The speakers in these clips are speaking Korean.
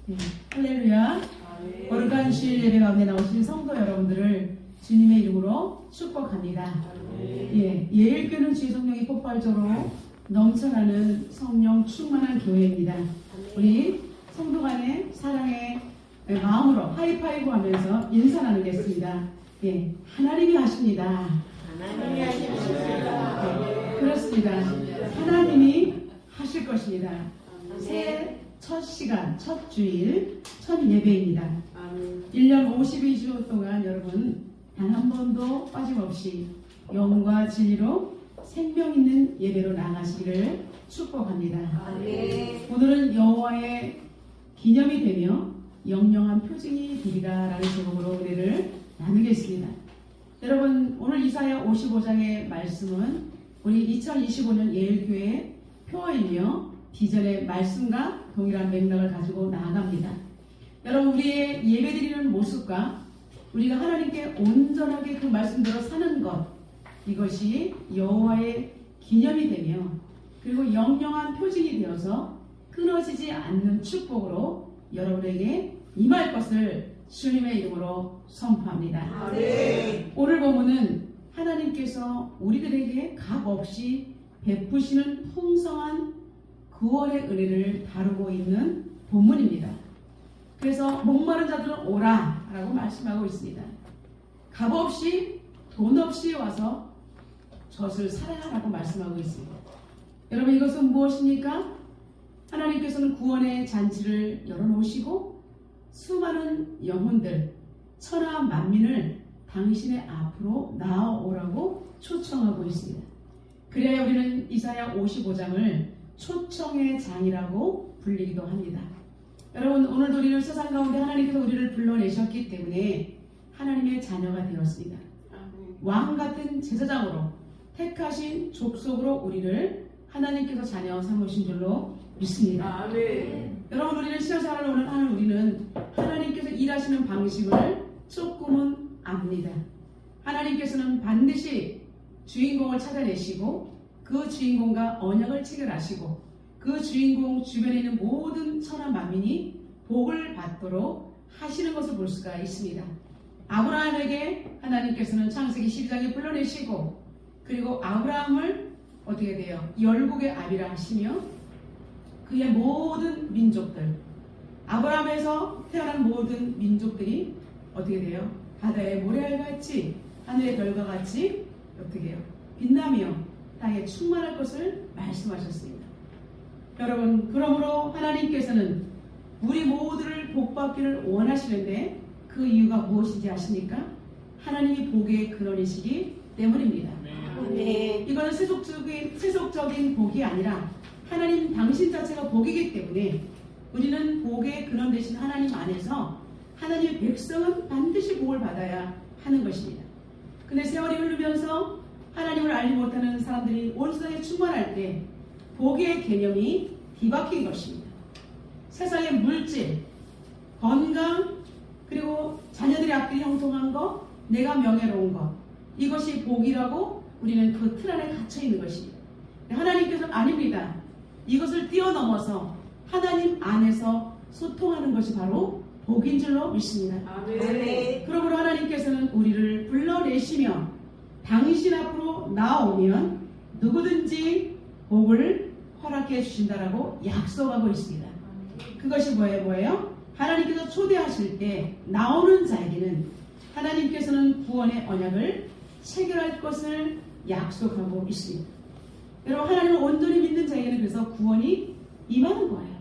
네. 할렐루야. 거룩한 주일 예배 가운데 나오신 성도 여러분들을 주님의 이름으로 축복합니다. 예, 예일교는 주의 성령이 폭발적으로 넘쳐나는 성령 충만한 교회입니다. 우리 성도 간의 사랑의 마음으로 하이파이브 하면서 인사 나누겠습니다. 예, 하나님이 하십니다. 하나님이 하십니다. 네, 그렇습니다. 하나님이 하실 것입니다. 새해 첫 시간, 첫 주일, 첫 예배입니다. 1년 52주 동안 여러분 단 한 번도 빠짐없이 영과 진리로 생명 있는 예배로 나가시기를 축복합니다. 오늘은 여호와의 기념이 되며 영영한 표징이 되리라 라는 제목으로 은혜를 나누겠습니다. 여러분 오늘 이사야 55장의 말씀은 우리 2025년 예일교회 표어이며 비전의 말씀과 동일한 맥락을 가지고 나아갑니다. 여러분 우리의 예배드리는 모습과 우리가 하나님께 온전하게 그 말씀대로 사는 것, 이것이 여호와의 기념이 되며 그리고 영영한 표징이 되어서 끊어지지 않는 축복으로 여러분에게 임할 것을 주님의 이름으로 선포합니다. 오늘 본문은 하나님께서 우리들에게 값없이 베푸시는 풍성한 구원의 은혜를 다루고 있는 본문입니다. 그래서 목마른 자들은 오라 라고 말씀하고 있습니다. 값없이 돈 없이 와서 젖을 사랑하라고 말씀하고 있습니다. 여러분 이것은 무엇입니까? 하나님께서는 구원의 잔치를 열어놓으시고 수많은 영혼들 천하 만민을 당신의 앞으로 나아오라고 초청하고 있습니다. 그래야 우리는 이사야 55장을 초청의 장이라고 불리기도 합니다. 여러분 오늘도 우리는 세상 가운데 하나님께서 우리를 불러내셨기 때문에 하나님의 자녀가 되었습니다. 왕같은 제사장으로 택하신 족속으로 우리를 하나님께서 자녀 삼으신 줄로 믿습니다. 여러분 우리는 신앙생활을 오늘 하는 우리는 하나님께서 일하시는 방식을 조금은 압니다. 하나님께서는 반드시 주인공을 찾아내시고 그 주인공과 언약을 체결하시고 그 주인공 주변에 있는 모든 천하 만민이 복을 받도록 하시는 것을 볼 수가 있습니다. 아브라함에게 하나님께서는 창세기 12장에 불러내시고 그리고 아브라함을 어떻게 돼요? 열국의 아비라 하시며 그의 모든 민족들 아브라함에서 태어난 모든 민족들이 어떻게 돼요? 바다의 모래알같이 하늘의 별과 같이 어떻게 해요? 빛나며 땅에 충만할 것을 말씀하셨습니다. 여러분 그러므로 하나님께서는 우리 모두를 복받기를 원하시는데 그 이유가 무엇인지 아십니까? 하나님이 복의 근원이시기 때문입니다. 이거는 세속적인 복이 아니라 하나님 당신 자체가 복이기 때문에 우리는 복의 근원 되신 하나님 안에서 하나님의 백성은 반드시 복을 받아야 하는 것입니다. 근데 세월이 흐르면서 하나님을 알지 못하는 사람들이 온 세상에 충만할 때 복의 개념이 뒤바뀐 것입니다. 세상의 물질, 건강, 그리고 자녀들의 앞길이 형통한 것, 내가 명예로운 것, 이것이 복이라고 우리는 그 틀 안에 갇혀 있는 것입니다. 하나님께서는 아닙니다. 이것을 뛰어넘어서 하나님 안에서 소통하는 것이 바로 복인 줄로 믿습니다. 그러므로 하나님께서는 우리를 불러내시며 당신 앞으로 나오면 누구든지 복을 허락해 주신다라고 약속하고 있습니다. 그것이 뭐예요? 하나님께서 초대하실 때 나오는 자에게는 하나님께서는 구원의 언약을 체결할 것을 약속하고 있습니다. 여러분 하나님을 온전히 믿는 자에게는 그래서 구원이 임하는 거예요.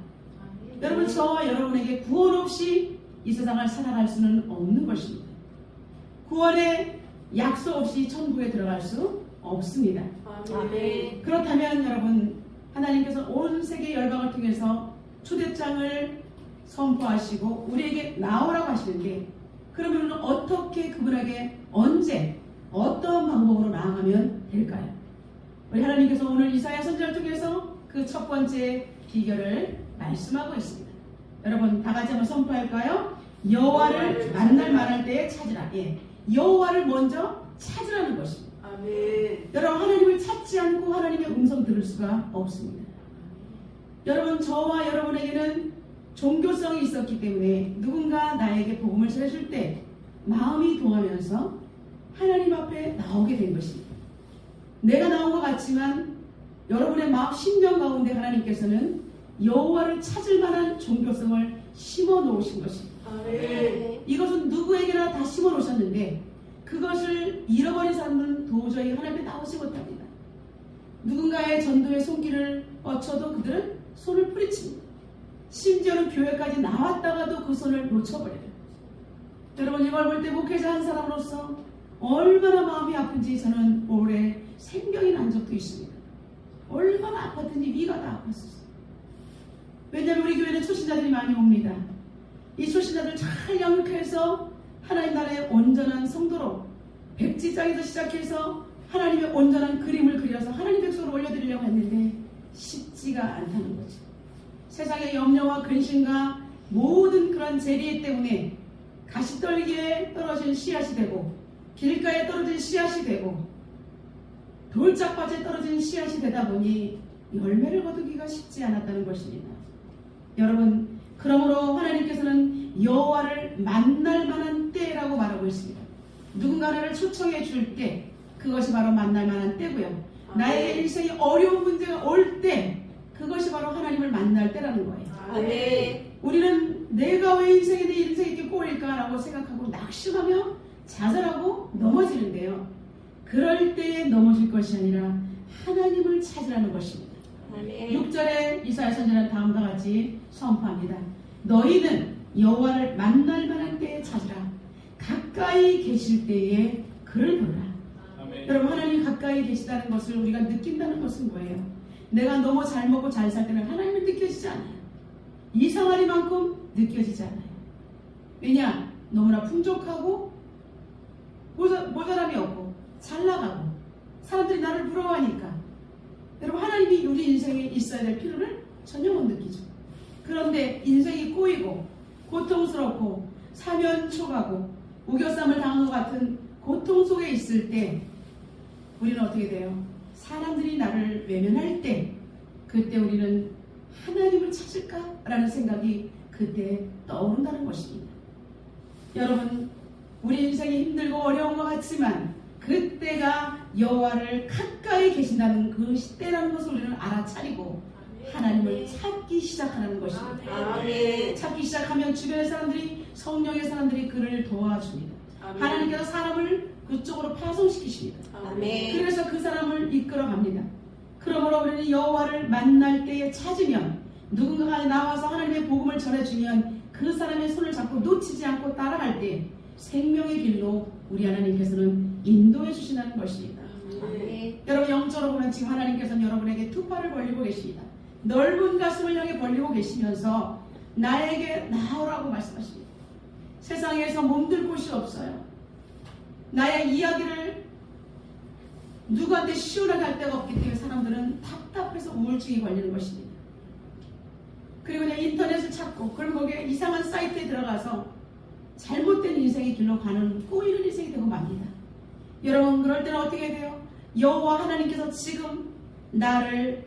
여러분 저와 여러분에게 구원 없이 이 세상을 살아갈 수는 없는 것입니다. 구원의 약속 없이 천국에 들어갈 수 없습니다. 그렇다면 여러분 하나님께서 온 세계 열방을 통해서 초대장을 선포하시고 우리에게 나오라고 하시는데 그러면 어떻게 그분에게 언제 어떤 방법으로 나아가면 될까요? 우리 하나님께서 오늘 이사야 선지자를 통해서 그 첫 번째 비결을 말씀하고 있습니다. 여러분 다 같이 한번 선포할까요? 여호와를 만날 만할 때에 찾으라. 여호와를 먼저 찾으라는 것입니다. 여러분 하나님을 찾지 않고 하나님의 음성 들을 수가 없습니다. 여러분 저와 여러분에게는 종교성이 있었기 때문에 누군가 나에게 복음을 전해줄 때 마음이 동하면서 하나님 앞에 나오게 된 것입니다. 내가 나온 것 같지만 여러분의 마음 심령 가운데 하나님께서는 여호와를 찾을 만한 종교성을 심어 놓으신 것입니다. 이것은 누구에게나 다 심어 놓으셨는데 그것을 잃어버린 사람들은 도저히 하나님 앞에 나오지 못합니다. 누군가의 전도의 손길을 뻗쳐도 그들은 손을 뿌리칩니다. 심지어는 교회까지 나왔다가도 그 손을 놓쳐버려요. 여러분, 이걸 볼 때 목회자 한 사람으로서 얼마나 마음이 아픈지 저는 올해 생경이 난 적도 있습니다. 얼마나 아팠든지 위가 다 아팠었어요. 왜냐하면 우리 교회는 초신자들이 많이 옵니다. 이 초신자들 잘 양육해서 하나님 나라의 온전한 성도로 백지장에서 시작해서 하나님의 온전한 그림을 그려서 하나님 백성으로 올려드리려고 했는데 쉽지가 않다는 거죠. 세상의 염려와 근심과 모든 그런 재리 때문에 가시떨기에 떨어진 씨앗이 되고 길가에 떨어진 씨앗이 되고 돌짝밭에 떨어진 씨앗이 되다 보니 열매를 거두기가 쉽지 않았다는 것입니다. 여러분, 그러므로 하나님께서는 여호와를 만날 만한 때라고 말하고 있습니다. 누군가를 초청해 줄 때 그것이 바로 만날 만한 때고요. 나의 일생에 어려운 문제가 올 때 그것이 바로 하나님을 만날 때라는 거예요. 우리는 내가 왜 인생에 내 인생이 이렇게 꼬일까라고 생각하고 낙심하며 좌절하고 넘어지는데요. 그럴 때에 넘어질 것이 아니라 하나님을 찾으라는 것입니다. 6절에 이사야 선지자는 다음과 같이 선포합니다. 너희는 여호와를 만날 만한 때에 찾으라. 가까이 계실 때에 그를 부르라. 여러분, 하나님 가까이 계시다는 것을 우리가 느낀다는 것은 뭐예요? 내가 너무 잘 먹고 잘 살 때는 하나님을 느껴지지 않아요. 이상하리만큼 느껴지지 않아요. 왜냐? 너무나 풍족하고 모자람이 없고 잘 나가고 사람들이 나를 부러워하니까. 여러분, 하나님이 우리 인생에 있어야 될 필요를 전혀 못 느끼죠. 그런데 인생이 꼬이고 고통스럽고 사면초가고 우겨쌈을 당한 것 같은 고통 속에 있을 때 우리는 어떻게 돼요? 사람들이 나를 외면할 때 그때 우리는 하나님을 찾을까라는 생각이 그때 떠오른다는 것입니다. 여러분, 우리 인생이 힘들고 어려운 것 같지만 그때가 여호와를 가까이 계신다는 그 시대라는 것을 우리는 알아차리고 하나님을 찾기 시작하는 것입니다. 찾기 시작하면 주변의 사람들이, 성령의 사람들이 그를 도와줍니다. 하나님께서 사람을 그쪽으로 파송시키십니다. 그래서 그 사람을 이끌어갑니다. 그러므로 우리는 여호와를 만날 때에 찾으면, 누군가가 나와서 하나님의 복음을 전해주면 그 사람의 손을 잡고 놓치지 않고 따라갈 때 생명의 길로 우리 하나님께서는 인도해 주신다는 것입니다. 여러분, 영적으로 보면 지금 하나님께서는 여러분에게 두 팔을 벌리고 계십니다. 넓은 가슴을 향해 벌리고 계시면서 나에게 나오라고 말씀하십니다. 세상에서 몸둘 곳이 없어요. 나의 이야기를 누구한테 시원하게 할 데가 없기 때문에 사람들은 답답해서 우울증이 걸리는 것입니다. 그리고 그냥 인터넷을 찾고, 그럼 거기에 이상한 사이트에 들어가서 잘못된 인생의 길로 가는 꼬이는 인생이 되고 맙니다. 여러분, 그럴 때는 어떻게 돼요? 여호와 하나님께서 지금 나를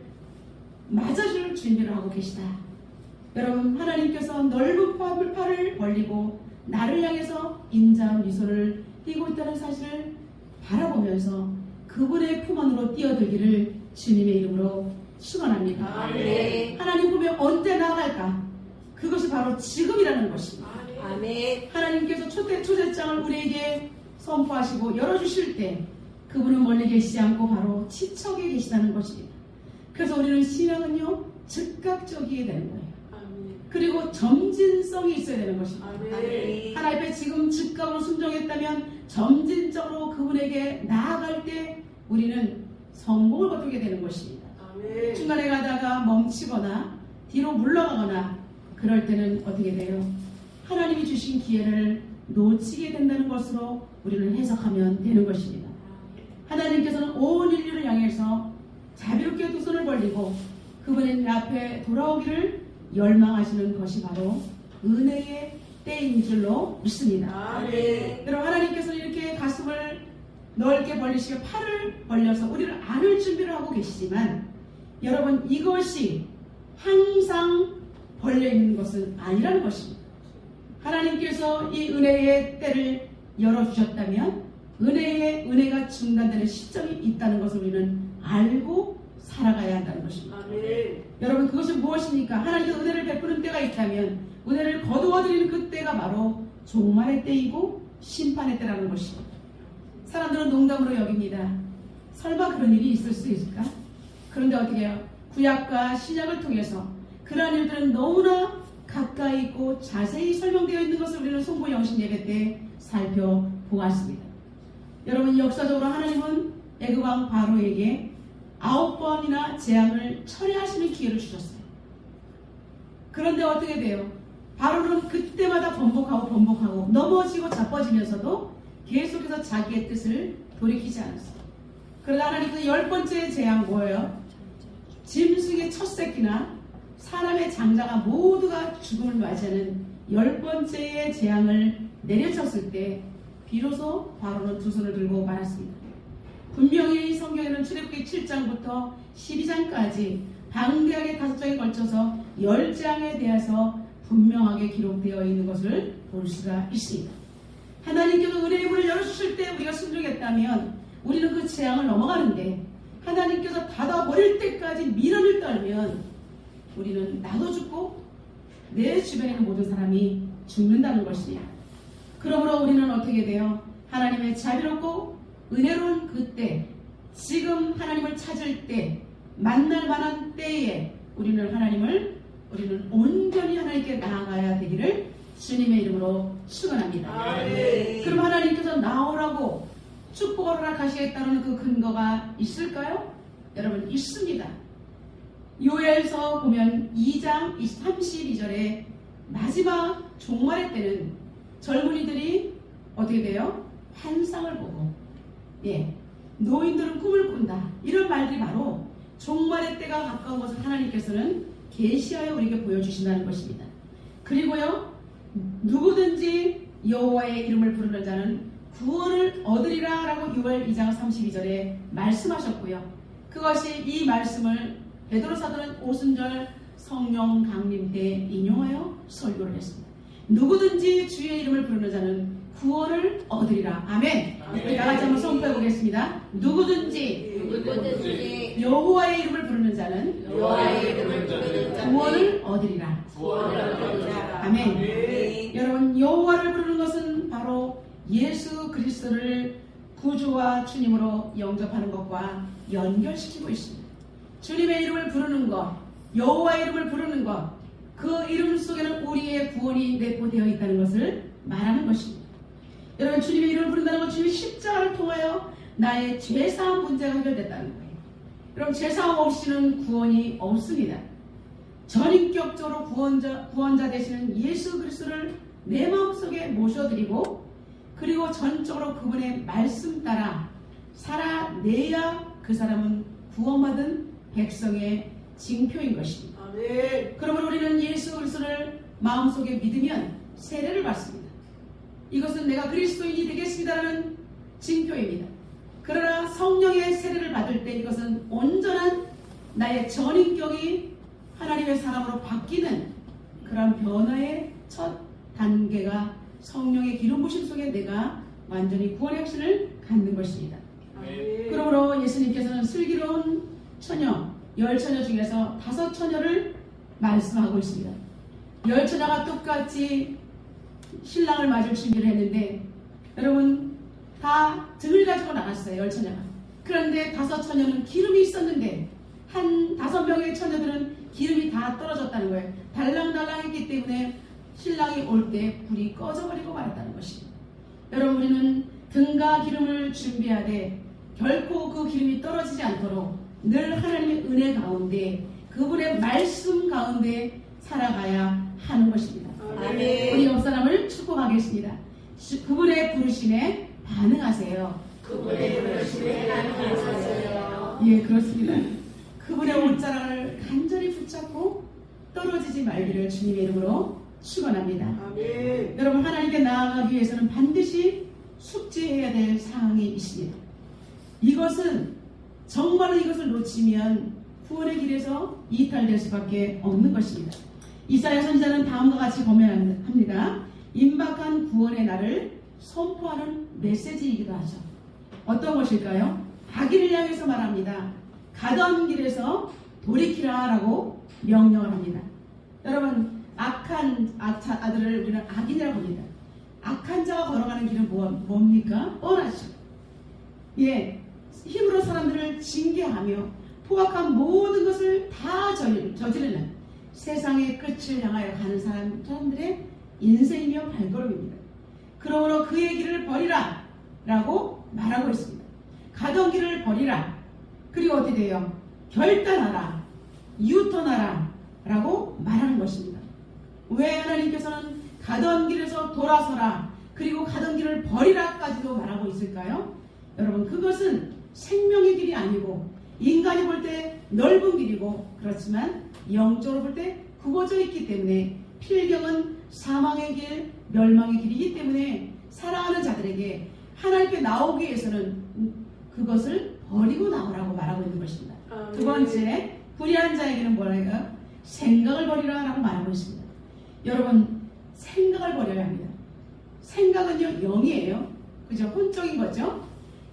맞아줄 준비를 하고 계시다. 여러분, 하나님께서 넓은 팔을 벌리고 나를 향해서 인자한 미소를 띄고 있다는 사실을 바라보면서 그분의 품 안으로 뛰어들기를 주님의 이름으로 축원합니다. 하나님 보면 언제 나아갈까? 그것이 바로 지금이라는 것입니다. 하나님께서 초대장을 우리에게 선포하시고 열어주실 때 그분은 멀리 계시지 않고 바로 친척에 계시다는 것입니다. 그래서 우리는 신앙은요, 즉각적이게 되는 거예요. 그리고 점진성이 있어야 되는 것입니다. 하나님 앞에 지금 즉각으로 순종했다면 점진적으로 그분에게 나아갈 때 우리는 성공을 거두게 되는 것입니다. 중간에 가다가 멈추거나 뒤로 물러가거나 그럴 때는 어떻게 돼요? 하나님이 주신 기회를 놓치게 된다는 것으로 우리는 해석하면 되는 것입니다. 하나님께서는 온 인류를 향해서 자비롭게 두 손을 벌리고 그분의 앞에 돌아오기를 열망하시는 것이 바로 은혜의 때인 줄로 믿습니다. 여러분, 하나님께서는 이렇게 가슴을 넓게 벌리시고 팔을 벌려서 우리를 안을 준비를 하고 계시지만, 여러분, 이것이 항상 벌려 있는 것은 아니라는 것입니다. 하나님께서 이 은혜의 때를 열어주셨다면 은혜가 중단되는 시점이 있다는 것을 우리는 알고 살아가야 한다는 것입니다. 아멘. 여러분, 그것이 무엇입니까? 하나님께서 은혜를 베푸는 때가 있다면 은혜를 거두어드리는 그 때가 바로 종말의 때이고 심판의 때라는 것입니다. 사람들은 농담으로 여깁니다. 설마 그런 일이 있을 수 있을까? 그런데 어떻게 해요? 구약과 신약을 통해서 그러한 일들은 너무나 가까이 있고 자세히 설명되어 있는 것을 우리는 송구영신 예배 때 살펴보았습니다. 여러분, 역사적으로 하나님은 애굽왕 바로에게 9번이나 재앙을 처리하시는 기회를 주셨어요. 그런데 어떻게 돼요? 바로는 그때마다 번복하고 넘어지고 자빠지면서도 계속해서 자기의 뜻을 돌이키지 않았어요. 그러다 하나님께서 10번째 재앙 뭐예요? 짐승의 첫 새끼나 사람의 장자가 모두가 죽음을 맞이하는 10번째의 재앙을 내려쳤을 때 비로소 바로는 두 손을 들고 말았습니다. 분명히 이 성경에는 출애굽기 7장부터 12장까지 방대하게 5장에 걸쳐서 10장에 대해서 분명하게 기록되어 있는 것을 볼 수가 있습니다. 하나님께서 은혜의 문을 열어주실 때 우리가 순종했다면 우리는 그 재앙을 넘어가는데, 하나님께서 닫아버릴 때까지 미련을 떨면 우리는 나도 죽고 내 주변에 있는 모든 사람이 죽는다는 것입니다. 그러므로 우리는 어떻게 돼요? 하나님의 자비롭고 은혜로운 그때, 지금 하나님을 찾을 때, 만날 만한 때에 우리는 온전히 하나님께 나아가야 되기를 주님의 이름으로 축원합니다. 그럼 하나님께서 나오라고 축복을 허락하시겠다는 그 근거가 있을까요? 여러분, 있습니다. 요엘서 보면 2장 32절에 마지막 종말의 때는 젊은이들이 어떻게 돼요? 환상을 보고, 노인들은 꿈을 꾼다, 이런 말들이 바로 종말의 때가 가까운 것을 하나님께서는 계시하여 우리에게 보여주신다는 것입니다. 그리고요, 누구든지 여호와의 이름을 부르는 자는 구원을 얻으리라 라고 6월 2장 32절에 말씀하셨고요. 그것이 이 말씀을 베드로 사도는 오순절 성령 강림 때 인용하여 설교를 했습니다. 누구든지 주의 이름을 부르는 자는 구원을 얻으리라. 아멘. 다 같이 한번 선포해 보겠습니다. 누구든지 여호와의 이름을 부르는 자는 구원을 얻으리라. 아멘. 여러분, 여호와를 부르는 것은 바로 예수 그리스도를 구주와 주님으로 영접하는 것과 연결시키고 있습니다. 주님의 이름을 부르는 것, 여호와의 이름을 부르는 것, 그 이름 속에는 우리의 구원이 내포되어 있다는 것을 말하는 것입니다. 여러분, 주님의 이름을 부른다는 건 주님의 십자가를 통하여 나의 죄사함 문제가 해결됐다는 거예요. 여러분, 죄사함 없이는 구원이 없습니다. 전인격적으로 구원자 되시는 예수 그리스도를 내 마음속에 모셔드리고, 그리고 전적으로 그분의 말씀 따라 살아내야 그 사람은 구원받은 백성의 징표인 것입니다. 아멘. 그러므로 우리는 예수 그리스도를 마음속에 믿으면 세례를 받습니다. 이것은 내가 그리스도인이 되겠습니다라는 징표입니다. 그러나 성령의 세례를 받을 때 이것은 온전한 나의 전인격이 하나님의 사람으로 바뀌는 그런 변화의 첫 단계가 성령의 기름 부심 속에 내가 완전히 구원의 확신을 갖는 것입니다. 그러므로 예수님께서는 슬기로운 처녀, 10처녀 중에서 5처녀를 말씀하고 있습니다. 10처녀가 똑같이 신랑을 맞을 준비를 했는데, 여러분, 다 등을 가지고 나갔어요. 10처녀가. 그런데 5처녀는 기름이 있었는데 한 5명의 처녀들은 기름이 다 떨어졌다는 거예요. 달랑달랑했기 때문에 신랑이 올 때 불이 꺼져버리고 말았다는 것입니다. 여러분, 우리는 등과 기름을 준비하되 결코 그 기름이 떨어지지 않도록 늘 하나님의 은혜 가운데, 그분의 말씀 가운데 살아가야 하는 것입니다. 아멘. 우리 옆 사람을 축복하겠습니다. 그분의 부르심에 반응하세요. 그분의 부르심에 반응하세요. 예, 그렇습니다. 그분의 옷자락을 간절히 붙잡고 떨어지지 말기를 주님의 이름으로 축원합니다. 아멘. 여러분, 하나님께 나아가기 위해서는 반드시 숙지해야 될 사항이 있습니다. 이것은 정말로 이것을 놓치면 구원의 길에서 이탈될 수밖에 없는 것입니다. 이사야 선지자는 다음과 같이 고면합니다. 임박한 구원의 날을 선포하는 메시지이기도 하죠. 어떤 것일까요? 악인을 향해서 말합니다. 가던 길에서 돌이키라 라고 명령을 합니다. 여러분, 악한 아들을 우리는 악인이라고 합니다. 악한 자가 걸어가는 길은 뭡니까? 뻔하죠. 예, 힘으로 사람들을 징계하며 포악한 모든 것을 다 저지르는 세상의 끝을 향하여 가는 사람들의 인생이며 발걸음입니다. 그러므로 그의 길을 버리라 라고 말하고 있습니다. 가던 길을 버리라. 그리고 어떻게 돼요? 결단하라, 유턴하라 라고 말하는 것입니다. 왜 하나님께서는 가던 길에서 돌아서라, 그리고 가던 길을 버리라까지도 말하고 있을까요? 여러분, 그것은 생명의 길이 아니고 인간이 볼 때 넓은 길이고, 그렇지만 영적으로 볼 때 굽어져 있기 때문에 필경은 사망의 길, 멸망의 길이기 때문에 사랑하는 자들에게 하나님께 나오기 위해서는 그것을 버리고 나오라고 말하고 있는 것입니다. 두 번째, 불의한 자에게는 뭐랄까요? 생각을 버리라 라고 말하고 있습니다. 여러분, 생각을 버려야 합니다. 생각은요, 영이에요. 그죠? 혼적인 거죠.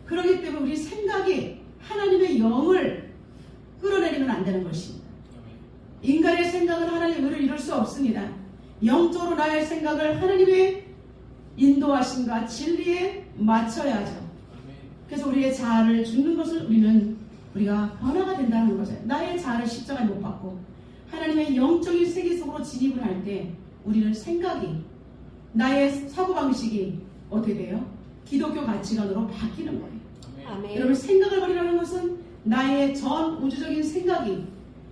그렇기 때문에 우리 생각이 하나님의 영을 끌어내리면 안 되는 것입니다. 인간의 생각은 하나님의 의를 이룰 수 없습니다. 영적으로 나의 생각을 하나님의 인도하심과 진리에 맞춰야 하죠. 그래서 우리의 자아를 죽는 것을 우리가 변화가 된다는 거죠. 나의 자아를 십자가에 못 박고 하나님의 영적인 세계 속으로 진입을 할 때 우리는 생각이, 나의 사고방식이 어떻게 돼요? 기독교 가치관으로 바뀌는 거예요. 아멘. 여러분, 생각을 버리라는 것은 나의 전 우주적인 생각이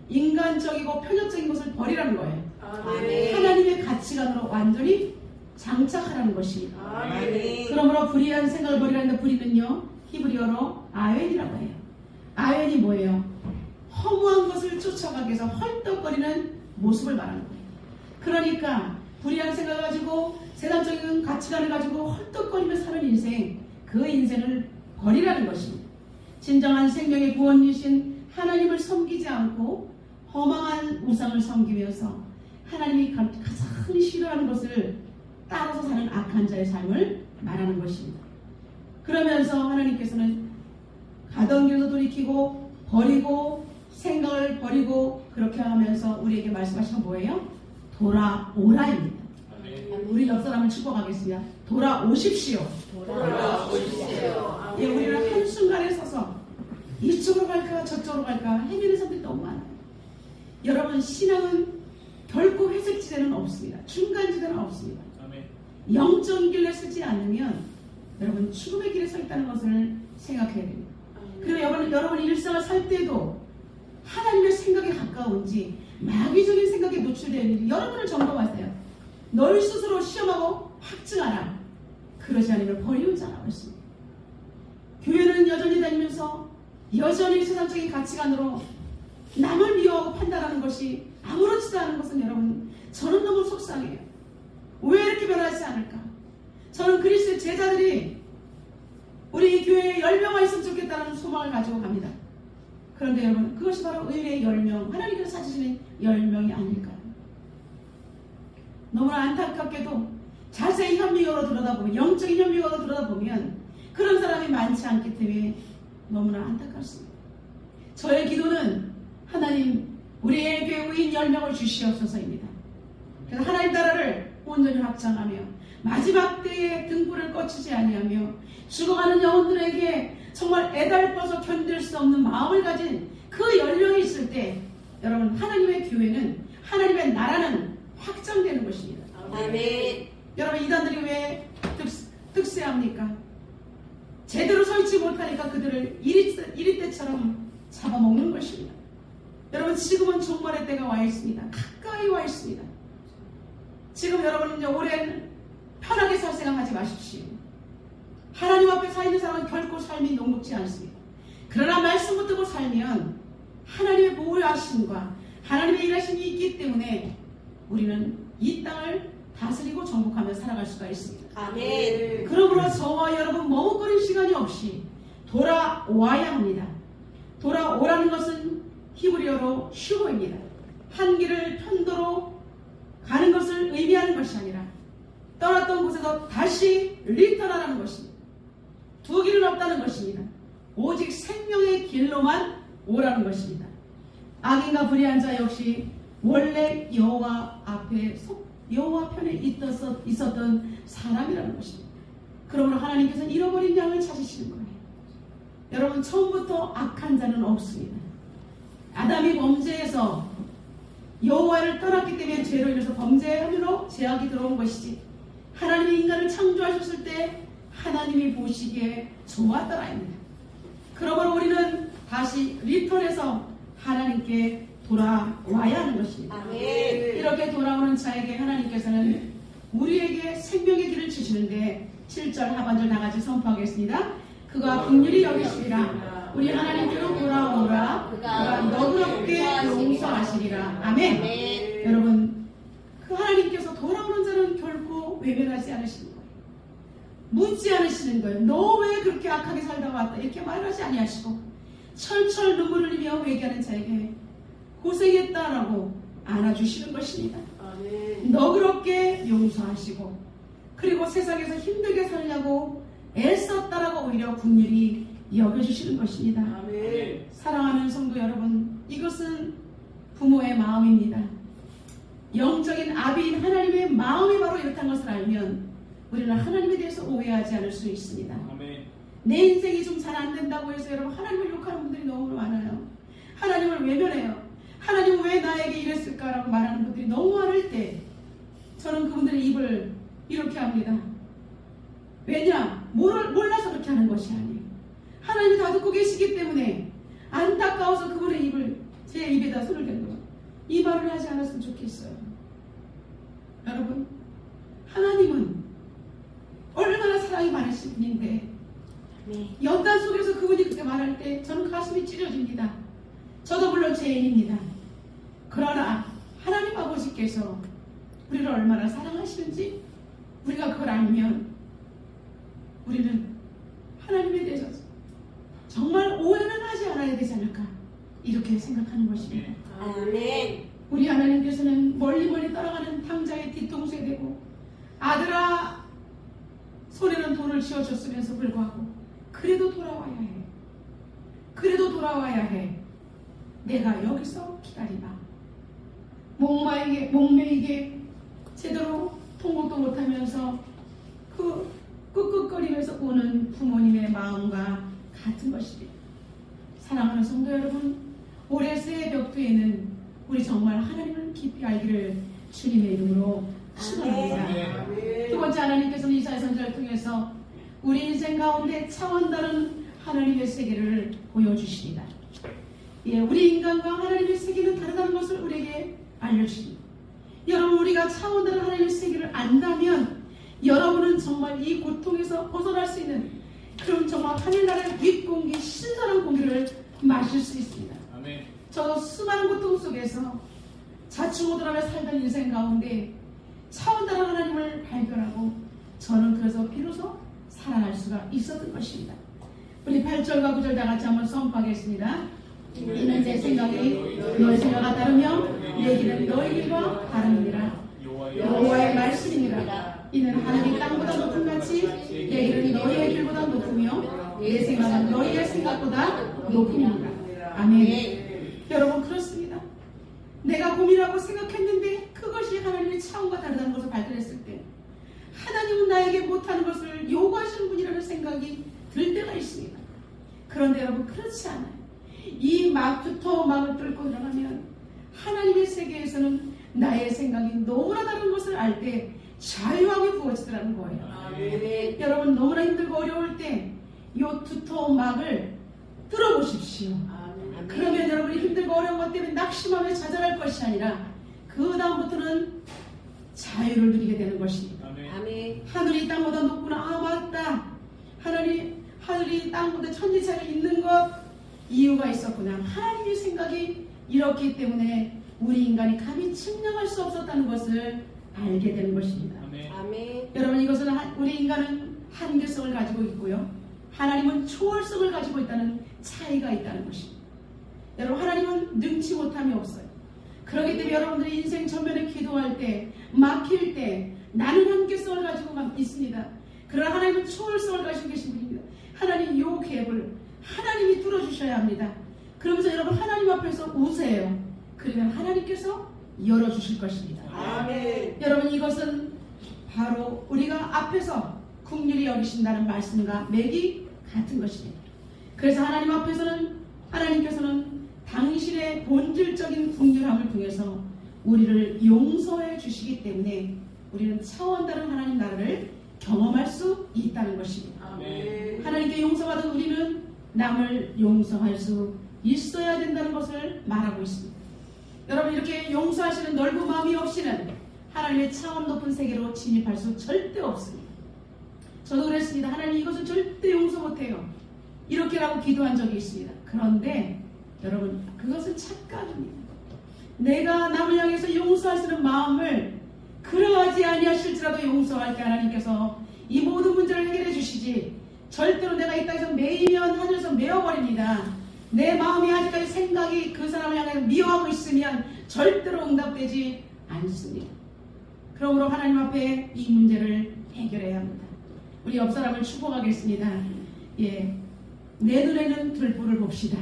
인간적이고 편협적인 것을 버리라는 거예요. 아멘. 하나님의 가치관으로 완전히 장착하라는 것입니다. 아멘. 그러므로 불의한 생각을 버리라는데, 불의는요, 히브리어로 아웬이라고 해요. 아웬이 뭐예요? 허무한 것을 쫓아가기 위해서 헐떡거리는 모습을 말하는 거예요. 그러니까 불의한 생각을 가지고 세상적인 가치관을 가지고 헐떡거리며 사는 인생, 그 인생을 버리라는 것입니다. 진정한 생명의 구원이신 하나님을 섬기지 않고 허망한 우상을 섬기면서 하나님이 가장 싫어하는 것을 따라서 사는 악한 자의 삶을 말하는 것입니다. 그러면서 하나님께서는 가던 길도 돌이키고 버리고 생각을 버리고 그렇게 하면서 우리에게 말씀하시는 뭐예요? 돌아오라입니다. 우리 옆 사람을 축복하겠습니다. 돌아오십시오. 돌아오십시오. 예, 우리는 한순간에 서서 이쪽으로 갈까 저쪽으로 갈까 헤매는 사람들이 너무 많아요. 여러분, 신앙은 결코 회색지대는 없습니다. 중간지대는 없습니다. 영적인 길에 서지 않으면 여러분 죽음의 길에 서 있다는 것을 생각해야 됩니다. 그리고 여러분 일상을 살 때도 하나님의 생각에 가까운지 마귀적인 생각에 노출되어 있는지 여러분을 점검하세요. 널 스스로 시험하고 확증하라. 그러지 않으면 버리는 자라고 했습니다. 교회는 여전히 다니면서 여전히 세상적인 가치관으로 남을 미워하고 판단하는 것이 아무렇지도 않은 것은 여러분, 저는 너무 속상해요. 왜 이렇게 변하지 않을까? 저는 그리스도의 제자들이 우리 교회에 10명만 있으면 좋겠다는 소망을 가지고 갑니다. 그런데 여러분, 그것이 바로 의뢰의 10명, 하나님께서 찾으시는 10명이 아닐까요? 너무나 안타깝게도 자세히 현미경으로 들여다보면, 영적인 현미경으로 들여다보면 그런 사람이 많지 않기 때문에 너무나 안타깝습니다. 저의 기도는 하나님, 우리에게 의인 10명을 주시옵소서입니다. 그래서 하나님 나라를 온전히 확장하며 마지막 때에 등불을 꺼치지 아니하며 죽어가는 영혼들에게 정말 애달퍼서 견딜 수 없는 마음을 가진 그 10명이 있을 때 여러분, 하나님의 교회는, 하나님의 나라는 확장되는 것입니다. 아멘. 여러분, 이단들이 왜 득세합니까? 제대로 서 있지 못하니까 그들을 이리떼처럼 잡아먹는 것입니다. 여러분, 지금은 종말의 때가 와 있습니다. 가까이 와 있습니다. 지금 여러분, 이제 올해는 편하게 살 생각하지 마십시오. 하나님 앞에 서 있는 사람은 결코 삶이 녹록지 않습니다. 그러나 말씀 붙들고 살면 하나님의 보호하심과 하나님의 일하심이 있기 때문에 우리는 이 땅을 다스리고 정복하며 살아갈 수가 있습니다. 아멘. 그러므로 저와 여러분 머뭇거릴 시간이 없이 돌아와야 합니다. 돌아오라는 것은 히브리어로 슈고입니다. 한 길을 편도로 가는 것을 의미하는 것이 아니라 떠났던 곳에서 다시 리턴하라는 것입니다. 두 길은 없다는 것입니다. 오직 생명의 길로만 오라는 것입니다. 악인과 불의한 자 역시 원래 여호와 편에 있었던 사람이라는 것입니다. 그러므로 하나님께서는 잃어버린 양을 찾으시는 거예요. 여러분, 처음부터 악한 자는 없습니다. 아담이 범죄해서 여호와를 떠났기 때문에 죄로 인해서 범죄함으로 죄악이 들어온 것이지, 하나님이 인간을 창조하셨을 때 하나님이 보시기에 좋았더라입니다. 그러므로 우리는 다시 리턴해서 하나님께 돌아와야 하는 것입니다. 아멘. 이렇게 돌아오는 자에게 하나님께서는 우리에게 생명의 길을 주시는데 7절 하반절 다 같이 선포하겠습니다. 그가 긍휼히 여기시리라. 우리 하나님께로 돌아오라. 그가 너그럽게 용서하시리라. 아멘. 아멘. 여러분, 그 하나님께서 돌아오는 자는 결코 외면하지 않으시는 거예요. 묻지 않으시는 거예요. 너 왜 그렇게 악하게 살다 왔다 이렇게 말하지 아니하시고 철철 눈물을 흘리며 회개하는 자에게 고생했다라고 안아주시는 것입니다. 아멘. 너그럽게 용서하시고, 그리고 세상에서 힘들게 살려고 애썼다라고 오히려 긍휼히 여겨주시는 것입니다. 아멘. 사랑하는 성도 여러분, 이것은 부모의 마음입니다. 영적인 아비인 하나님의 마음이 바로 이렇다는 것을 알면 우리는 하나님에 대해서 오해하지 않을 수 있습니다. 아멘. 내 인생이 좀 잘 안 된다고 해서 여러분 하나님을 욕하는 분들이 너무 많아요. 하나님을 외면해요. 하나님은 왜 나에게 이랬을까라고 말하는 분들이 너무 많을 때 저는 그분들의 입을 이렇게 합니다. 왜냐? 몰라서 그렇게 하는 것이 아니에요. 하나님이 다 듣고 계시기 때문에 안타까워서 그분의 입을 제 입에다 손을 댄 거예요. 이 말을 하지 않았으면 좋겠어요. 여러분, 하나님은 얼마나 사랑이 많으신 분인데 연단 속에서 그분이 그렇게 말할 때 저는 가슴이 찢어집니다. 저도 물론 죄인입니다. 그러나 하나님 아버지께서 우리를 얼마나 사랑하시는지 우리가 그걸 알면 우리는 하나님에 대해서 정말 오해는 하지 않아야 되지 않을까 이렇게 생각하는 것입니다. 아멘. 우리 하나님께서는 멀리 떠나가는 탕자의 뒤통수에 대고 아들아 손에는 돈을 쥐어줬으면서 불구하고 그래도 돌아와야 해. 그래도 돌아와야 해. 내가 여기서 기다리마. 목매이게 제대로 통곡도 못하면서 그 끄끄거리면서 우는 부모님의 마음과 같은 것입니다. 사랑하는 성도 여러분, 올해 새해 벽두에는 우리 정말 하나님을 깊이 알기를 주님의 이름으로 축원합니다. 아멘. 두 번째, 하나님께서는 이사야 선지자를 통해서 우리 인생 가운데 차원 다른 하나님의 세계를 보여주십니다. 예, 우리 인간과 하나님의 세계는 다르다는 것을 우리에게 알려주십니다. 여러분, 우리가 차원 다른 하나님의 세계를 안다면 여러분은 정말 이 고통에서 벗어날 수 있는 그런 정말 하늘나라의 윗공기, 신선한 공기를 마실 수 있습니다. 아멘. 저도 수많은 고통 속에서 자충우돌하며 살던 인생 가운데 차원 다른 하나님을 발견하고 저는 그래서 비로소 살아날 수가 있었던 것입니다. 우리 8절과 9절 다 같이 한번 선포하겠습니다. 이는 내 생각이 너의 생각과 다르며 내 길은 너의 길과 다릅니다. 여호와의 말씀이니라. 이는 하늘이 땅보다 높은 같이 내 길은 너희의 길보다 높으며 내 생각은 너희의 생각보다 높으니라. 아멘. 여러분, 그렇습니다. 내가 고민하고 생각했는데 그것이 하나님의 차원과 다르다는 것을 발견했을 때 하나님은 나에게 못하는 것을 요구하시는 분이라는 생각이 들 때가 있습니다. 그런데 여러분, 그렇지 않아요. 이 막부터 막을 뚫고 들어가면 하나님의 세계에서는 나의 생각이 너무나 다른 것을 알 때 자유함이 부어지더라는 거예요. 아멘. 여러분, 너무나 힘들고 어려울 때 이 두터운 막을 뚫어보십시오. 아멘. 그러면 여러분이 힘들고 어려운 것 때문에 낙심하며 좌절할 것이 아니라 그 다음부터는 자유를 누리게 되는 것입니다. 아멘. 아멘. 하늘이 땅보다 높구나. 아, 맞다. 하늘이 땅보다 천지차가 있는 것 이유가 있었구나. 하나님의 생각이 이렇기 때문에 우리 인간이 감히 측량할 수 없었다는 것을 알게 되는 것입니다. 아멘. 아멘. 여러분, 이것은 우리 인간은 한계성을 가지고 있고요, 하나님은 초월성을 가지고 있다는 차이가 있다는 것입니다. 여러분, 하나님은 능치 못함이 없어요. 그렇기 때문에 여러분들이 인생 전면에 기도할 때 막힐 때 나는 한계성을 가지고 막 있습니다. 그러나 하나님은 초월성을 가지고 계신 분입니다. 하나님 요 갭을 하나님이 뚫어주셔야 합니다. 그러면서 여러분 하나님 앞에서 우세요. 그러면 하나님께서 열어주실 것입니다. 아멘. 여러분 이것은 바로 우리가 앞에서 긍휼히 여기신다는 말씀과 맥이 같은 것입니다. 그래서 하나님 앞에서는 하나님께서는 당신의 본질적인 긍휼함을 통해서 우리를 용서해 주시기 때문에 우리는 차원 다른 하나님 나라를 경험할 수 있다는 것입니다. 아멘. 하나님께 용서받은 우리는 남을 용서할 수 있어야 된다는 것을 말하고 있습니다. 여러분 이렇게 용서하시는 넓은 마음이 없이는 하나님의 차원 높은 세계로 진입할 수 절대 없습니다. 저도 그랬습니다. 하나님 이것은 절대 용서 못해요. 이렇게라고 기도한 적이 있습니다. 그런데 여러분 그것은 착각입니다. 내가 남을 향해서 용서할 수 있는 마음을 그러하지 아니하실지라도 용서할 때 하나님께서 이 모든 문제를 해결해 주시지 절대로 내가 이 땅에서 매이면 하늘에서 메어버립니다. 내 마음이 아직까지 생각이 그 사람을 향해 미워하고 있으면 절대로 응답되지 않습니다. 그러므로 하나님 앞에 이 문제를 해결해야 합니다. 우리 옆 사람을 축복하겠습니다. 예, 내 눈에는 들보를 봅시다.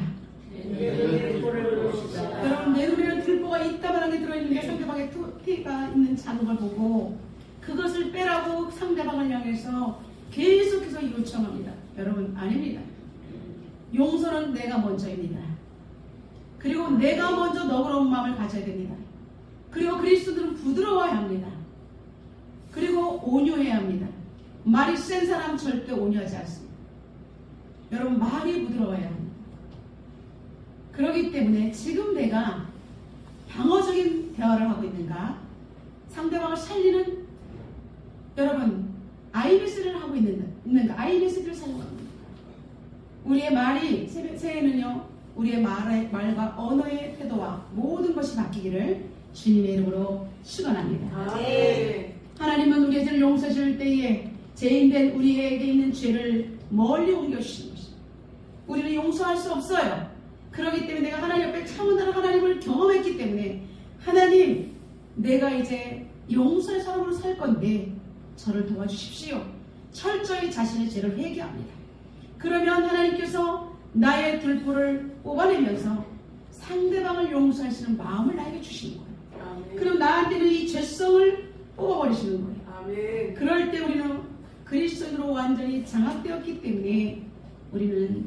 여러분 내 눈에는 들보가 있다만하게 들어있는데 상대방의 티가 있는 자국을 보고 그것을 빼라고 상대방을 향해서 계속해서 요청합니다. 여러분 아닙니다. 용서는 내가 먼저입니다. 그리고 내가 먼저 너그러운 마음을 가져야 됩니다. 그리고 그리스도들은 부드러워야 합니다. 그리고 온유해야 합니다. 말이 센 사람 절대 온유하지 않습니다. 여러분 말이 부드러워야 합니다. 그렇기 때문에 지금 내가 방어적인 대화를 하고 있는가 상대방을 살리는 여러분 아이메시지를 하고 있는가 아이메시지를 사용하고 있는가 우리의 말이 새해는요 우리의 말과 언어의 태도와 모든 것이 바뀌기를 주님의 이름으로 축원합니다. 아멘. 하나님은 우리의 죄를 용서하실 때에 죄인된 우리에게 있는 죄를 멀리 옮겨주시는 것입니다. 우리는 용서할 수 없어요. 그렇기 때문에 내가 하나님 앞에 차원다른 하나님을 경험했기 때문에 하나님 내가 이제 용서의 사람으로 살 건데 저를 도와주십시오. 철저히 자신의 죄를 회개합니다. 그러면 하나님께서 나의 들보를 뽑아내면서 상대방을 용서하시는 마음을 나에게 주시는 거예요. 아멘. 그럼 나한테는 이 죄성을 뽑아버리시는 거예요. 아멘. 그럴 때 우리는 그리스도인으로 완전히 장악되었기 때문에 우리는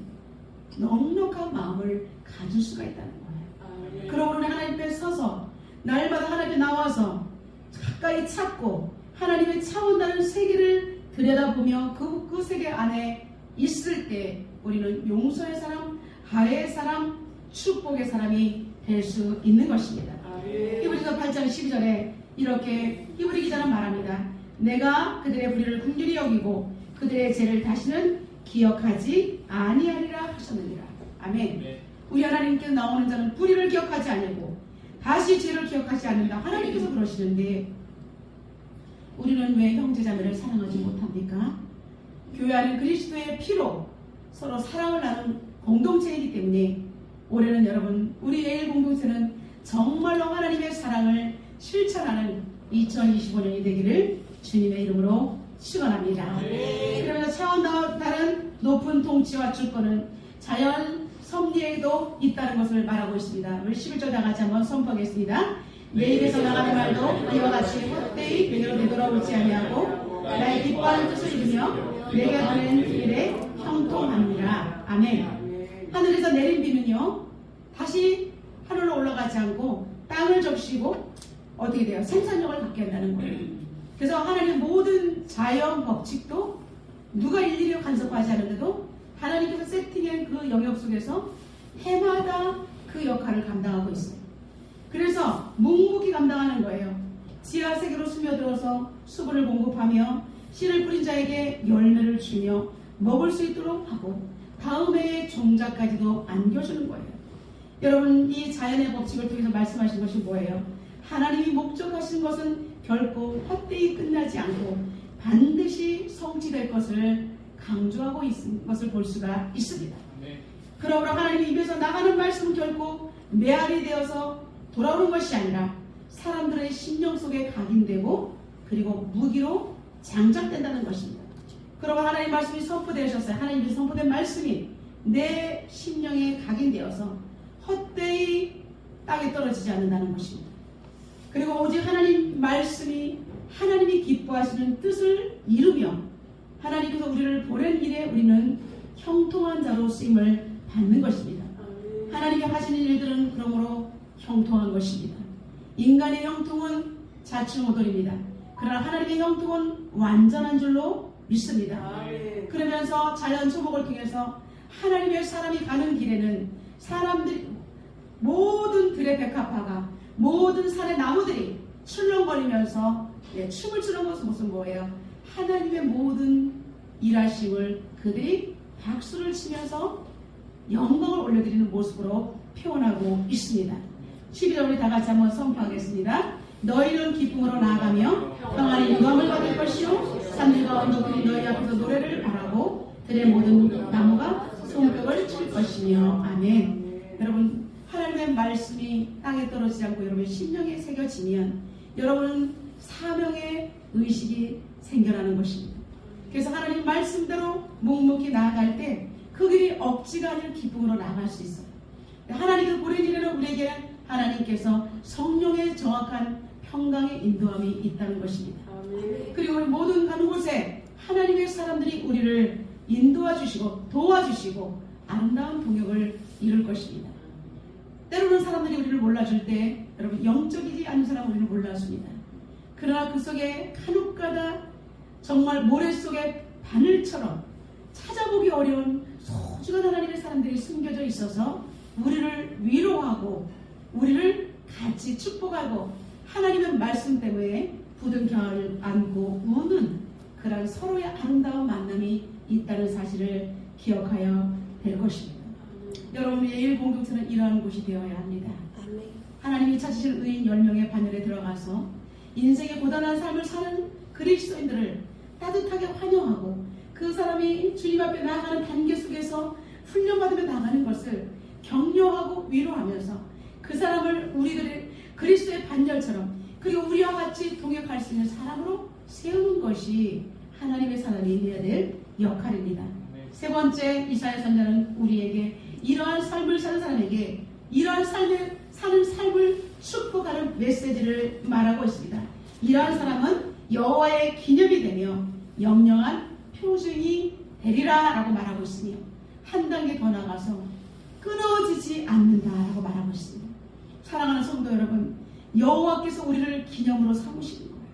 넉넉한 마음을 가질 수가 있다는 거예요. 아멘. 그러므로 우리 하나님 앞에 서서 날마다 하나님 앞에 나와서 가까이 찾고 하나님의 차원 다른 세계를 들여다보며 그 세계 안에 있을 때 우리는 용서의 사람, 화해의 사람, 축복의 사람이 될 수 있는 것입니다. 아멘. 히브리서 8장 12절에 이렇게 히브리 기자는 말합니다. 내가 그들의 불의를 긍휼히 여기고 그들의 죄를 다시는 기억하지 아니하리라 하셨느니라. 아멘. 네. 우리 하나님께서 나오는 자는 불의를 기억하지 아니하고 다시 죄를 기억하지 않는다. 하나님께서 그러시는데 우리는 왜 형제자매를 사랑하지 못합니까? 교회 안은 그리스도의 피로 서로 사랑을 나눈 공동체이기 때문에 올해는 여러분 우리 예일 공동체는 정말로 하나님의 사랑을 실천하는 2025년이 되기를 주님의 이름으로 축원합니다. 그러면서 차원 다른 높은 통치와 주권은 자연 섭리에도 있다는 것을 말하고 있습니다. 우리 11절 다 같이 한번 선포하겠습니다. 내 입에서 나가는 말도 이와 같이 헛되이 그대로 되돌아오지 아니하고 나의 기뻐하는 뜻을 이루며 내게 하는 길에 형통합니다. 아멘. 하늘에서 내린 비는요 다시 하늘로 올라가지 않고 땅을 적시고 어떻게 돼요? 생산력을 갖게 한다는 거예요. 그래서 하나님 모든 자연 법칙도 누가 일일이 간섭하지 않는데도 하나님께서 세팅한 그 영역 속에서 해마다 그 역할을 감당하고 있어요. 그래서 묵묵히 감당하는 거예요. 지하 세계로 스며들어서 수분을 공급하며 씨를 뿌린 자에게 열매를 주며 먹을 수 있도록 하고 다음 해의 종자까지도 안겨주는 거예요. 여러분 이 자연의 법칙을 통해서 말씀하신 것이 뭐예요? 하나님이 목적하신 것은 결코 헛되이 끝나지 않고 반드시 성취될 것을 강조하고 있는 것을 볼 수가 있습니다. 네. 그러므로 하나님 입에서 나가는 말씀은 결코 메아리 되어서 돌아오는 것이 아니라 사람들의 심령 속에 각인되고 그리고 무기로 장작된다는 것입니다. 그러고 하나님 말씀이 선포되셨어요. 하나님이 선포된 말씀이 내 심령에 각인되어서 헛되이 땅에 떨어지지 않는다는 것입니다. 그리고 오직 하나님 말씀이 하나님이 기뻐하시는 뜻을 이루며 하나님께서 우리를 보낸 일에 우리는 형통한 자로 쓰임을 받는 것입니다. 하나님이 하시는 일들은 그러므로 형통한 것입니다. 인간의 형통은 자충우돌입니다. 그러나 하나님의 형통은 완전한 줄로 믿습니다. 그러면서 자연 초목을 통해서 하나님의 사람이 가는 길에는 사람들이 모든 들의 백합화가 모든 산의 나무들이 출렁거리면서 춤을 추는 것은 뭐예요? 하나님의 모든 일하심을 그들이 박수를 치면서 영광을 올려드리는 모습으로 표현하고 있습니다. 12절 우리 다 같이 한번 선포하겠습니다. 너희는 기쁨으로 나아가며 평안히 영광을 받을 것이요 산들과 언덕들이 너희 앞에서 노래를 바라고 들의 모든 나무가 손뼉을 칠 것이며 아멘. 여러분 하나님의 말씀이 땅에 떨어지지 않고 여러분의 심령에 새겨지면 여러분은 사명의 의식이 생겨나는 것입니다. 그래서 하나님 말씀대로 묵묵히 나아갈 때 그 길이 억지가 아닌 기쁨으로 나아갈 수 있어요. 하나님께서 보낸 일에는 우리에게 하나님께서 성령의 정확한 평강의 인도함이 있다는 것입니다. 그리고 우리 모든 가는 곳에 하나님의 사람들이 우리를 인도해 주시고 도와주시고 아름다운 동역을 이룰 것입니다. 때로는 사람들이 우리를 몰라줄 때 여러분 영적이지 않은 사람은 우리를 몰라줍니다. 그러나 그 속에 간혹가다 정말 모래 속에 바늘처럼 찾아보기 어려운 소중한 하나님의 사람들이 숨겨져 있어서 우리를 위로하고 우리를 같이 축복하고 하나님의 말씀 때문에 부둥켜를 안고 우는 그런 서로의 아름다운 만남이 있다는 사실을 기억하여 될 것입니다. 여러분 예일 공동체는 이러한 곳이 되어야 합니다. 하나님이 찾으실 의인 10명의 바늘에 들어가서 인생의 고단한 삶을 사는 그리스도인들을 따뜻하게 환영하고 그 사람이 주님 앞에 나아가는 단계 속에서 훈련받으며 나가는 것을 격려하고 위로하면서 그 사람을 우리들의 그리스도의 반열처럼 그리고 우리와 같이 동역할 수 있는 사람으로 세우는 것이 하나님의 사람이 해야 될 역할입니다. 세 번째 이사야 선지자는 우리에게 이러한 삶을 사는 사람에게 이러한 사는 삶을 축복하는 메시지를 말하고 있습니다. 이러한 사람은 여호와의 기념이 되며 영영한 표징이 되리라 라고 말하고 있으며 한 단계 더 나가서 끊어지지 않는다 라고 말하고 있습니다. 사랑하는 성도 여러분, 여호와께서 우리를 기념으로 삼으시는 거예요.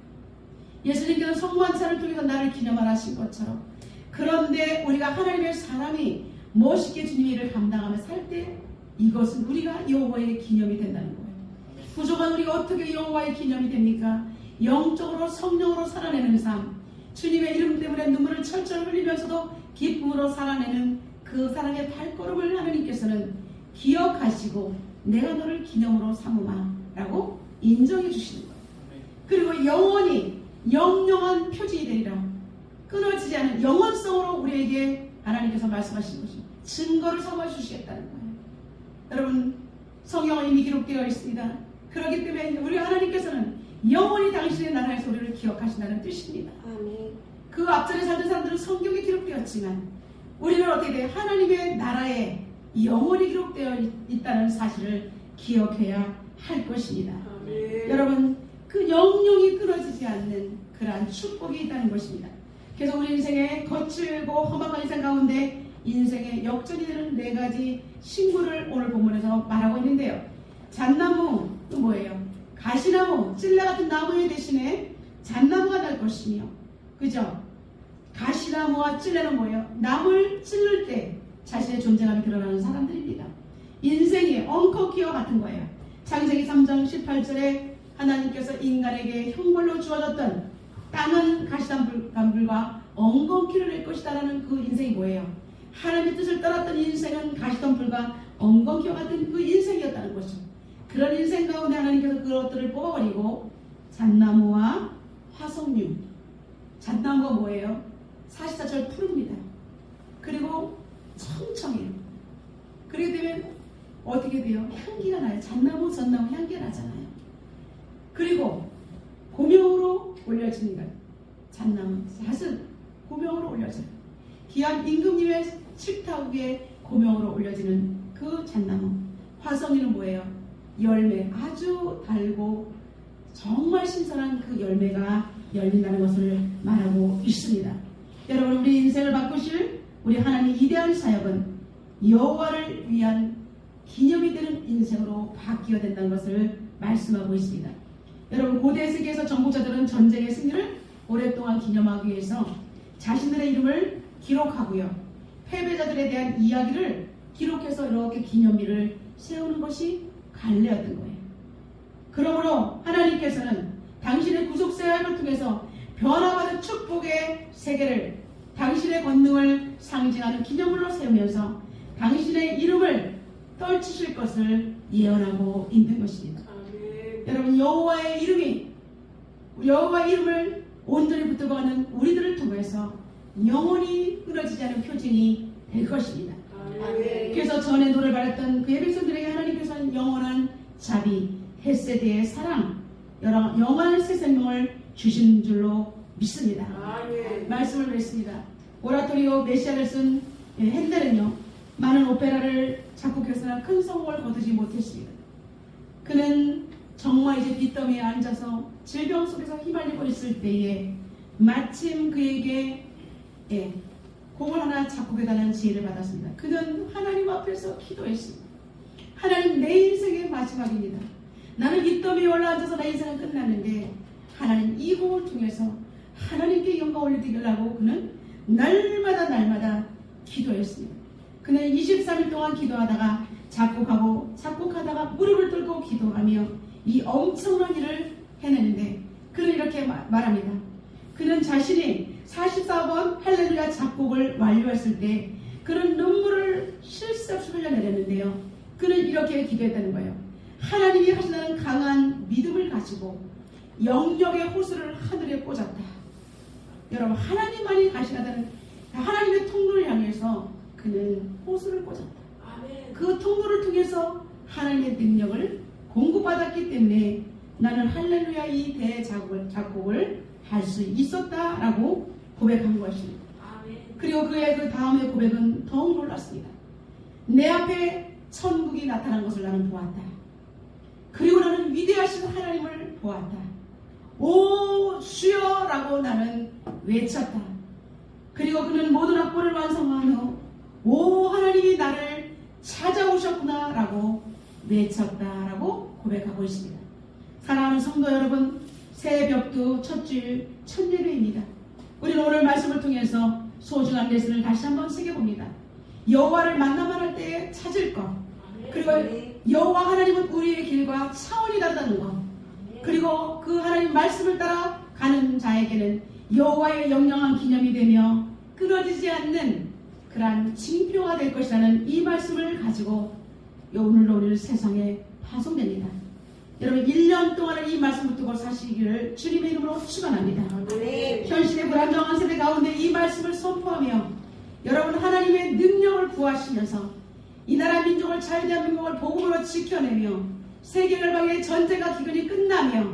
예수님께서 성만찬을 통해서 나를 기념하라 하신 것처럼 그런데 우리가 하나님의 사람이 멋있게 주님의 일을 감당하며 살 때 이것은 우리가 여호와의 기념이 된다는 거예요. 부족한 우리가 어떻게 여호와의 기념이 됩니까? 영적으로 성령으로 살아내는 삶, 주님의 이름 때문에 눈물을 철철 흘리면서도 기쁨으로 살아내는 그 사랑의 발걸음을 하나님께서는 기억하시고 내가 너를 기념으로 삼으마 라고 인정해 주시는 거예요. 그리고 영원히 영영한 표징이 되리라. 끊어지지 않은 영원성으로 우리에게 하나님께서 말씀하신 것입니다. 증거를 삼아 주시겠다는 거예요. 여러분 성경은 이미 기록되어 있습니다. 그렇기 때문에 우리 하나님께서는 영원히 당신의 나라에서 우리를 기억하신다는 뜻입니다. 그 앞전에 살던 사람들은 성경에 기록되었지만 우리는 어떻게 돼요? 하나님의 나라에 영원히 기록되어 있다는 사실을 기억해야 할 것입니다. 여러분 그 영영이 끊어지지 않는 그러한 축복이 있다는 것입니다. 그래서 우리 인생의 거칠고 험악한 인생 가운데 인생의 역전이 되는 4가지 신구를 오늘 본문에서 말하고 있는데요. 잣나무는 뭐예요? 가시나무, 찔레 같은 나무의 대신에 잣나무가 날 것이며, 그죠? 가시나무와 찔레는 뭐예요? 나무를 찔를 때 자신의 존재감이 드러나는 사람들입니다. 인생이 엉커키와 같은 거예요. 창세기 3장 18절에 하나님께서 인간에게 형벌로 주어졌던 땅은 가시덤불과 엉겅퀴를 낼 것이다 라는 그 인생이 뭐예요? 하나님의 뜻을 따랐던 인생은 가시덤불과 엉겅퀴와 같은 그 인생이었다는 것이죠. 그런 인생 가운데 하나님께서 그것들을 뽑아버리고 잣나무와 화석류, 잣나무가 뭐예요? 44철 푸릅니다. 그리고 청청해요. 그렇게 되면 어떻게 돼요? 향기가 나요. 잣나무, 전나무 향기가 나잖아요. 그리고 고명으로 올려지는 것. 잣나무 잣은 고명으로 올려져요. 귀한 임금님의 식탁 위에 고명으로 올려지는 그 잣나무. 화성리는 뭐예요? 열매, 아주 달고 정말 신선한 그 열매가 열린다는 것을 말하고 있습니다. 여러분, 우리 인생을 바꾸실 우리 하나님의 위대한 사역은 여호와를 위한 기념이 되는 인생으로 바뀌어야 된다는 것을 말씀하고 있습니다. 여러분, 고대 세계에서 정복자들은 전쟁의 승리를 오랫동안 기념하기 위해서 자신들의 이름을 기록하고요, 패배자들에 대한 이야기를 기록해서 이렇게 기념비를 세우는 것이 관례였던 거예요. 그러므로 하나님께서는 당신의 구속사역을 통해서 변화받은 축복의 세계를 당신의 권능을 상징하는 기념물로 세우면서 당신의 이름을 떨치실 것을 예언하고 있는 것입니다. 여러분, 여호와의 이름을 온전히 붙들어가는 우리들을 통해서 영원히 끊어지지 않은 표징이 될 것입니다. 그래서 전에 노래를 발했던 그의 백성들에게 하나님께서는 영원한 자비, 헷세대의 사랑, 영원한 새 생명을 주신 줄로 믿습니다. 말씀을 맺습니다. 오라토리오 메시아를 쓴 핸델은요, 많은 오페라를 작곡했으나 큰 성공을 거두지 못했습니다. 그는 정말 이제 빚더미에 앉아서 질병 속에서 휘말리고 있을 때에 마침 그에게 곡을 하나 작곡해달라는 지혜를 받았습니다. 그는 하나님 앞에서 기도했습니다. 하나님, 내 인생의 마지막입니다. 나는 빚더미에 올라앉아서 내 인생은 끝났는데 하나님, 이 곡을 통해서 하나님께 영광 올려드리려고 그는 날마다 기도했습니다. 그는 23일 동안 기도하다가 작곡하다가 무릎을 꿇고 기도하며 이 엄청난 일을 해내는데, 그는 이렇게 말합니다. 그는 자신이 44번 할렐루야 작곡을 완료했을 때 그는 눈물을 쉴 새 없이 흘려내렸는데요, 그는 이렇게 기도했다는 거예요. 하나님이 하신다는 강한 믿음을 가지고 영역의 호수를 하늘에 꽂았다. 여러분, 하나님만이 하시다는 하나님의 통로를 향해서 그는 호수를 꽂았다. 그 통로를 통해서 하나님의 능력을 공급받았기 때문에 나는 할렐루야 이 대작곡을 할 수 있었다라고 고백한 것입니다. 그리고 그의 그 다음의 고백은 더욱 놀랐습니다. 내 앞에 천국이 나타난 것을 나는 보았다. 그리고 나는 위대하신 하나님을 보았다. 오 주여라고 나는 외쳤다. 그리고 그는 모든 악보를 완성한 후 오 하나님이 나를 찾아오셨구나 라고 외쳤다라고 고백하고 있습니다. 사랑하는 성도 여러분, 새벽도 첫 주일 첫 예배입니다. 우리는 오늘 말씀을 통해서 소중한 레슨을 다시 한번 새겨봅니다. 여호와를 만나만 할 때에 찾을 것, 그리고 여호와 하나님은 우리의 길과 차원이 다르다는 것, 그리고 그 하나님 말씀을 따라 가는 자에게는 여호와의 영영한 기념이 되며 끊어지지 않는 그러한 징표가 될 것이라는 이 말씀을 가지고 오늘도 우리는 세상에 파송됩니다. 여러분, 1년 동안은 이 말씀을 듣고 사시기를 주님의 이름으로 축원합니다. 현실의 불안정한 세대 가운데 이 말씀을 선포하며 여러분, 하나님의 능력을 구하시면서 이 나라 민족을 자유대한민국을 복음으로 지켜내며 세계 열방의 전쟁과 기근이 끝나며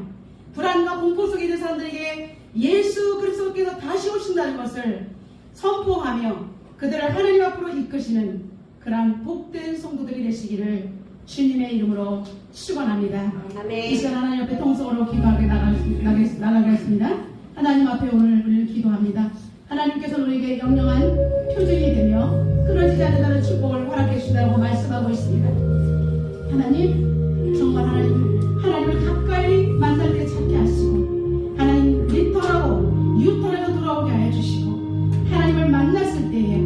불안과 공포 속에 있는 사람들에게 예수 그리스도께서 다시 오신다는 것을 선포하며 그들을 하나님 앞으로 이끄시는 그러한 복된 성도들이 되시기를 주님의 이름으로 축원합니다. 이 시간 하나님 앞에 통성으로 기도하게 나가겠습니다. 하나님 앞에 오늘 우리는 기도합니다. 하나님께서 우리에게 영영한 표징이 되며 끊어지지 않는다는 축복을 허락해 주신다고 말씀하고 있습니다. 하나님, 정말 하나님을 가까이 만날 때 찾게 하시고 하나님 리턴하고 유턴해서 돌아오게 하여 주시고 하나님을 만났을 때에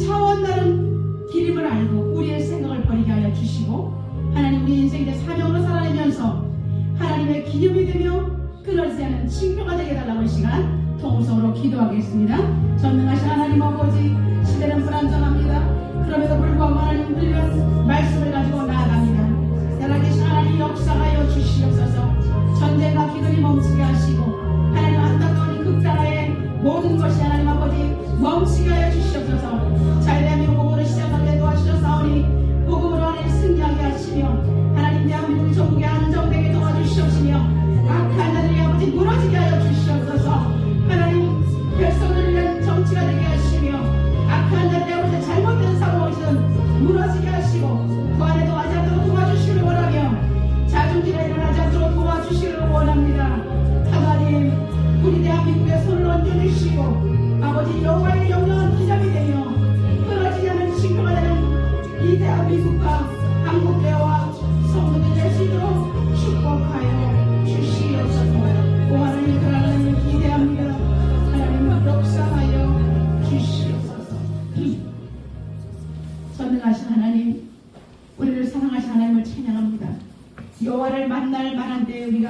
차원 다른 길임을 알고 우리의 생각을 버리게 하여 주시고 하나님, 우리 인생의 사명으로 살아내면서 하나님의 기념이 되며 끊어지지 않은 징표가 되게 달라고 이 시간 통성으로 기도하겠습니다. 전능하신 하나님 아버지, 시대는 불안정합니다. 그럼에도 불구하고 하나님 우리는 말씀을 가지고 나아갑니다. 살아계신 하나님 역사하여 주시옵소서. 전쟁과 기근이 멈추게 하시고 하나님 안타까운 극단화의 모든 것이 하나님 아버지 멈추게 하여 주시옵소서. 자유대한민국 복음으로 시작하게 도와주셨사오니 복음으로 하나님 승리하게 하시며 하나님 대한민국 전국에 안정되게 도와주시옵시며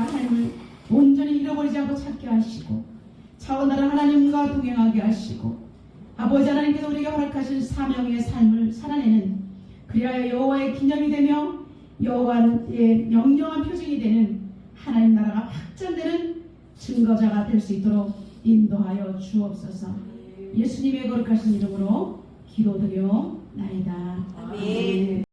하나님을 온전히 잃어버리지 않고 찾게 하시고 차원다른 하나님과 동행하게 하시고 아버지 하나님께서 우리에게 허락하신 사명의 삶을 살아내는 그리하여 여호와의 기념이 되며 여호와의 영영한 표징이 되는 하나님 나라가 확장되는 증거자가 될 수 있도록 인도하여 주옵소서. 예수님의 거룩하신 이름으로 기도드려